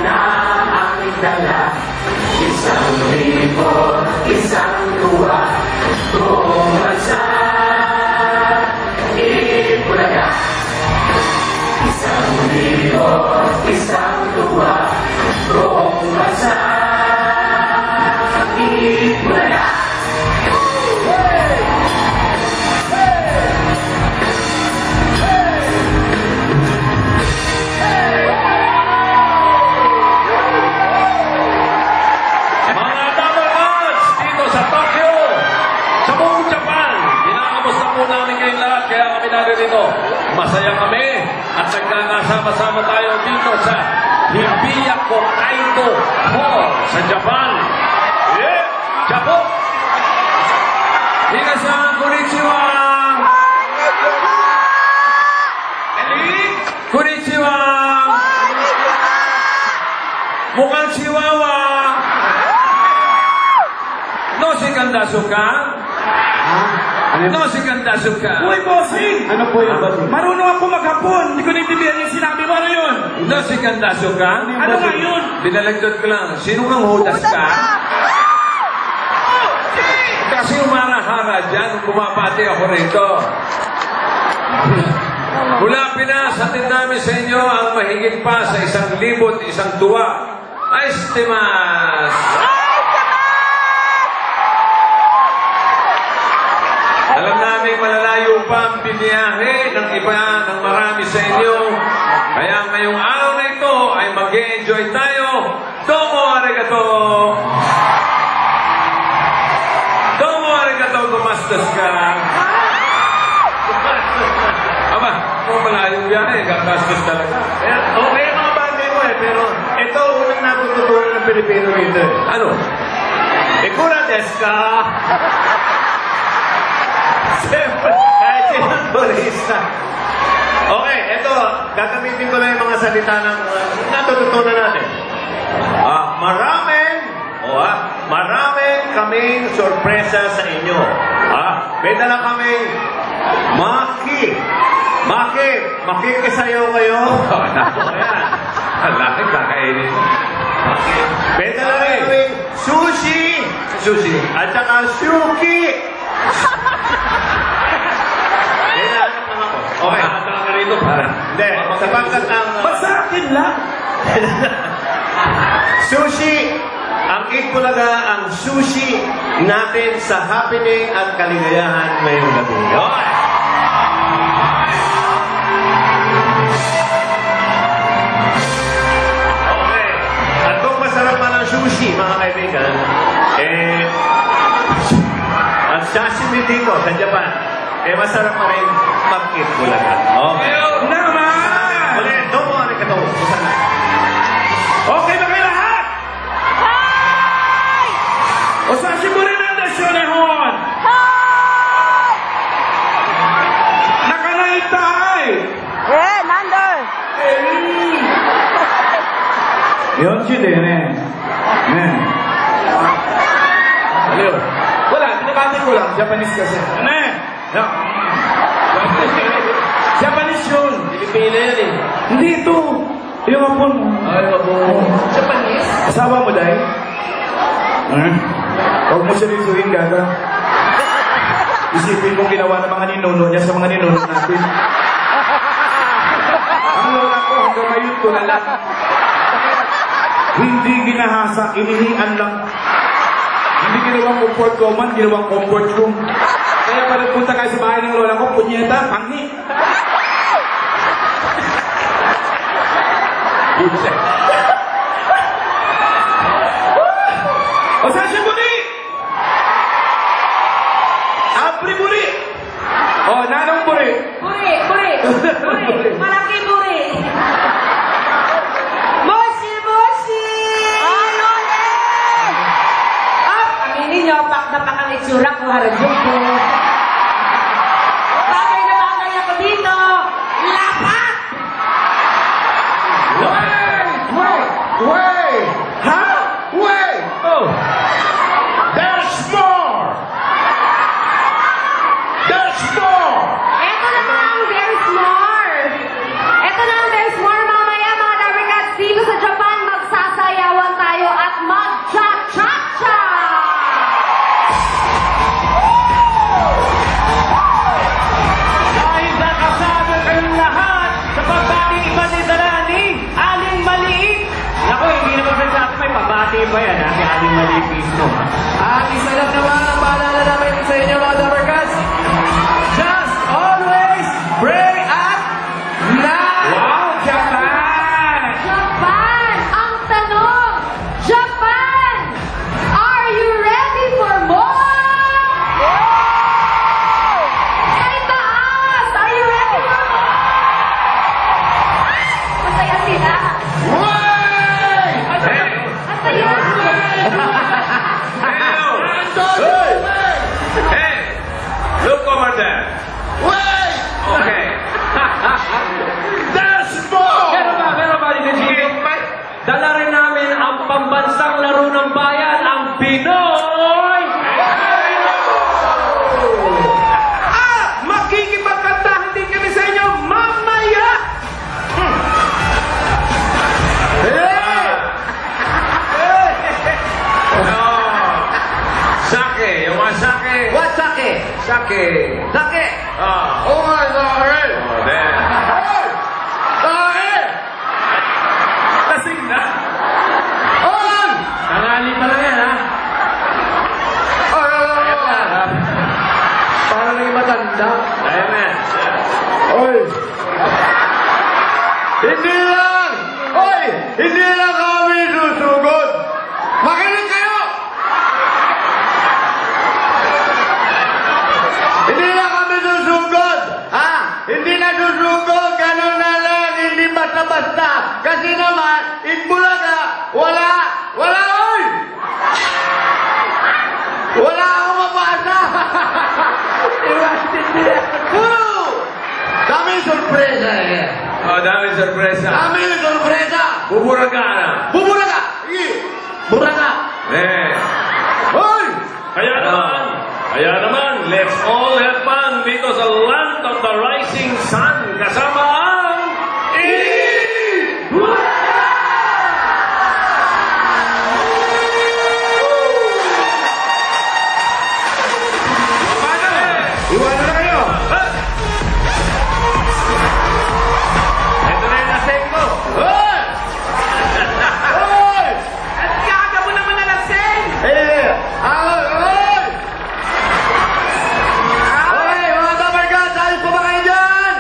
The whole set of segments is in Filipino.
na aking dala. 1,000, isang tuwa, buong bansa Itbulaga. 1,000, isang tuwa, buong bansa Itbulaga. Masaya kami at nagkakasama-sama tayo dito sa Hibiya Hokkaido Hall sa Japan. Japan! Minasan, konnichiwa! Konnichiwa! Mukhang chihuahua! No si kandaso ka? No, si Kandaso ka. Uy, bossing! Ano po yun, bossing? Marunong ako maghapon. Hindi ko naintindihan yung sinabi mo. Ano yun? No, si Kandaso ka? Ano nga yun? Binalagdot ko lang. Sino kang hudas ka? Kasi umarahara dyan. Pumapati ako rito. Mula Pinas, hatid namin sa inyo ang mahigit pa sa 1,000 isang tuwa. Ay, stimas! Alam namin malalayo pa ang biniyahe ng iba ng marami sa inyo. Kaya ngayong araw na ito ay mag-e-enjoy tayo. Domo arigato! Domo arigato, gumastos ka. Aba, kung malayo biyahe, gagastos talaga. Okay ang mga bagay mo pero ito unang natututunan ng Pilipino rito. Ano? Ikura desu ka? Siyempre, kahit sinang turista. Okay, ito, gagamitin ko lang yung mga salita ng natututunan natin. Maraming kaming sorpresa sa inyo. May dala kaming makikisayaw kayo. Ayan. Alaki, kakainin. May dala kaming sushi. At saka shuki. Okay. Makakataka rito para. Hindi, sapagkat ang... Basta akin lang. Sushi! Ang Itbulaga, ang sushi natin sa happening at kaligayahan ngayong gabi. Okay. Okay. At kung masarap man ang sushi, mga kaibigan, ang sashimi dito sa Japan, masarap pa rin mag-Itbulaga. Okay. Naman! Ulit, domo arigato. Okay ba kayo lahat? Hi! Osashi mo rin ang dasyo ni Hon! Hi! Nakanaitay! Nander! Yonchi din Ano yun? Wala, pinabati ko lang. Japanese kasi. No. Japanese yun. Pilipino yan eh. Hindi ito. Yung hapon. Ay, mabong. Japanese? Asawa mo, Day? Huwag mo seryosuhin, gaga. Isipin mong ginawa ng mga ninuno niya sa mga ninuno natin. Ang lola ko, hanggang ngayon ko na lang. Hindi ginahasa, inihian lang. Hindi ginawang comfort command, ginawang comfort room. Kaya pag nagpunta kayo sa bahay ng lola ko, punyeta, panghi. Osashi buri! Apri buri! Oh, nanong buri! Buri! Malaki buri! Moshi! Ano ulit? Aminin niyo, pak na pak ang itsura ko, haragyo ko. Bagay na bagay ako dito! Lapat! Wait! Ha? Wait! Oh! There's more! There's more! Eto na ang there's more! Eto na ang there's more mamaya, mga Darikats, dito sa Japan, Sake. Sake! Ah. Oo nga, sake! Oh, then. Sake! Lasing na. Oy! Tangali pa lang yan, ha? Para lang yung matanda. Ayan na. Oy! Hindi lang! Oy! Hindi lang kami susugod! Makinig kayo! Hindi lang kami susugod! Ha? Hindi na susugod! Ganun na lang! Hindi basta-basta! Kasi naman, Itbulaga, wala! Wala, oy! Wala akong mapasa! Puro! Daming sorpresa eh! Oh, dami sorpresa. Daming sorpresa! Buburaga na. Buburaga! Buraga! Eh. Hoy! Kaya naman, let's all have fun dito sa Land of the Rising Sun kasama ang Iwanan na kayo! Ito na yung lasing mo. Hoy! Hoy! At kaga mo naman na lasing! Eh! Ahoy! Ahoy! Okay, mga tabargas, ayos pa ba kayo dyan?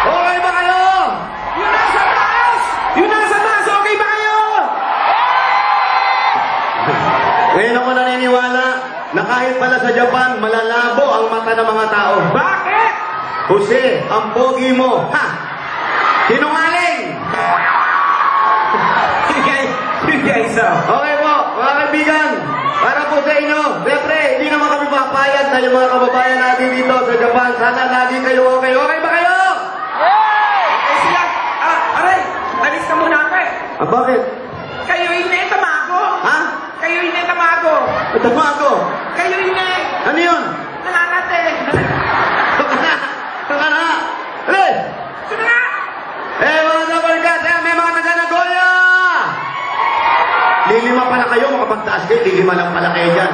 Okay ba kayo? Yung nasa taas! Yung nasa taas, okay ba kayo? Ngayon ako naniniwala na kahit pala sa Japan, malalabo ang mata ng mga tao. Bakit? Jose, ang pogi mo. Ha! Sinungaling! Guys, Okay po, mga kaibigan, para po sa inyo, siyempre, hindi naman kami papayag na yung mga kababayan natin dito sa Japan. Sana lagi kayo okay. Okay ba kayo? Okay sila. Aray, alis ka muna ako eh. Ah, bakit? Kayo ine, tamago. Ha? Kayo ine, tamago. Ito mo ako. Kayo ine, Ano yun? nanganate. Saka na. Alis! Sino nga? Mga kabargas, may mga taga-Nagoya! Lilima pala kayo, makapagtaas kayo, lilima lang pala kayo dyan.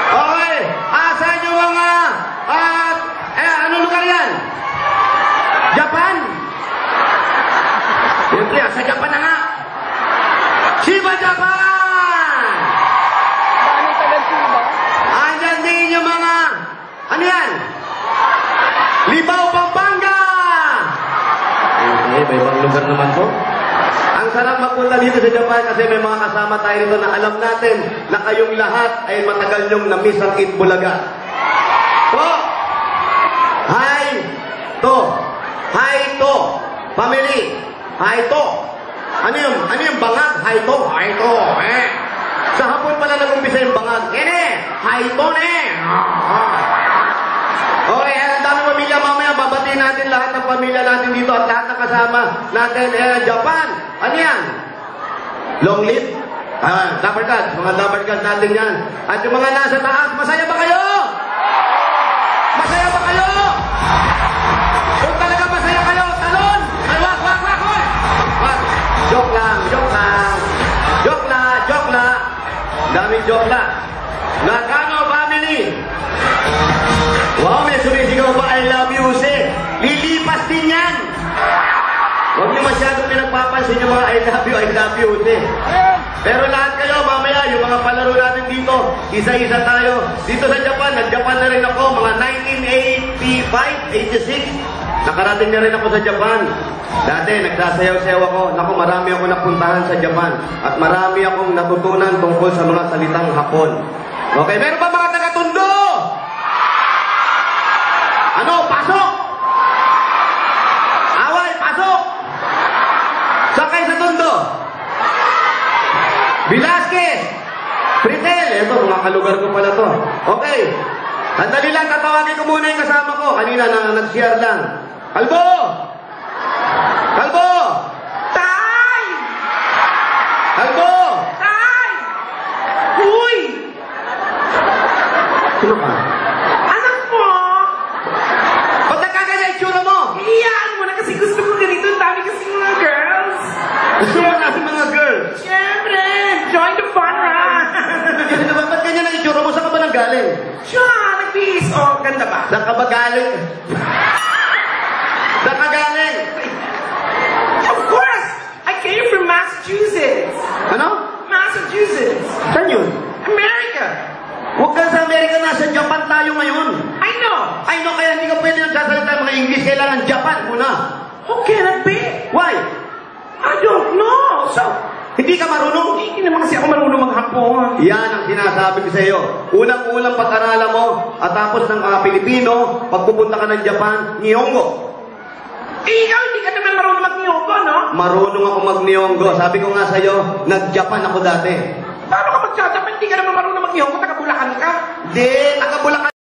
Okay, asan yung mga, ano lugar yan? Japan? Siyempre, sa Japan na nga. Shiba Japan! Andyan din yung mga, ano yan? Libao, Pampanga! Okay, may ibang lugar naman po. Ang sarap magpunta dito sa Japan kasi may mga kasama tayo dito na alam natin na kayong lahat ay matagal yung na-miss ang Itbulaga. Po! Hi! To! Hi to! Family! Hi to! Ano yung bangag? Hi to! Hi to! Eh! Sa hapon pala nag-umpisa yung bangag. Hi to ne! Okay, ang dami pamilya mamaya, babatiin natin lahat ng pamilya natin dito at lahat ng kasama natin. Japan, ano yan? Long live? Dabarkad, mga dabarkad natin yan. At yung mga nasa taas, masaya ba kayo? Masaya ba kayo? Kung talaga masaya kayo, talon! Ay, wag! Wag! Joke lang! Daming joke lang. Nakano family! Wow, may sumisigaw pa, I love you, Jose. Lilipas din yan. Huwag niyo masyadong pinagpapansin yung mga I love you, Jose. Pero lahat kayo, mamaya, yung mga palaro natin dito, isa-isa tayo. Dito sa Japan, nag-Japan na rin ako, mga 1985, 86. Nakarating na rin ako sa Japan. Dati, nagsasayaw-sayaw ako. Naku, marami ako napuntahan sa Japan. At marami akong natutunan tungkol sa mga salitang Hapon. Okay, meron ba mga taga-Tondo? Ano? Pasok! Away, pasok! Sakay sa Tondo. Velasquez! Pritel! Ito, mga kalugar ko pala to. Okay. Sandali lang, tatawagin ko muna yung kasama ko. Kanina nag-share lang. Kalbo! Kalbo! Tay! Kalbo! Tay! Uy! Sino ka? Anak mo! Ba't nagkagaya itsura mo? Iyaan mo na kasi gusto ko ganito. Ang dami kasi mga girls. Gusto mo natin mga girls? Siyempre! Join the fun run! Kasi naman, ba't ganyan ang itsura mo? Saan ka ba nanggaling? Siya! Mabilis o ganda ba? Saan ka ba galing? Saan ka galing? Of course! I came from Massachusetts. Ano? Massachusetts. Saan yun? America. Huwag ka sa Amerika, nasa Japan tayo ngayon. I know. Ay, no, kaya hindi ka pwede nagsasalita ng mga English. Kailangan Japan muna. How can it be? Why? I don't know. So, Hindi ka marunong. hindi naman kasi ako marunong maghapon. Yan ang sinasabi ko sa iyo. Unang-unang pag-aralan mo at tapos ng Pilipino, pagpupunta ka ng Japan, Nihongo. Ikaw, hindi ka naman marunong mag-Nihongo, no? Marunong ako mag-Nihongo. Sabi ko nga sa iyo, nag-Japan ako dati. Paano ka mag-Japan? Hindi ka naman marunong mag-Nihongo, taga-Bulacan ka. Di, taga-Bulacan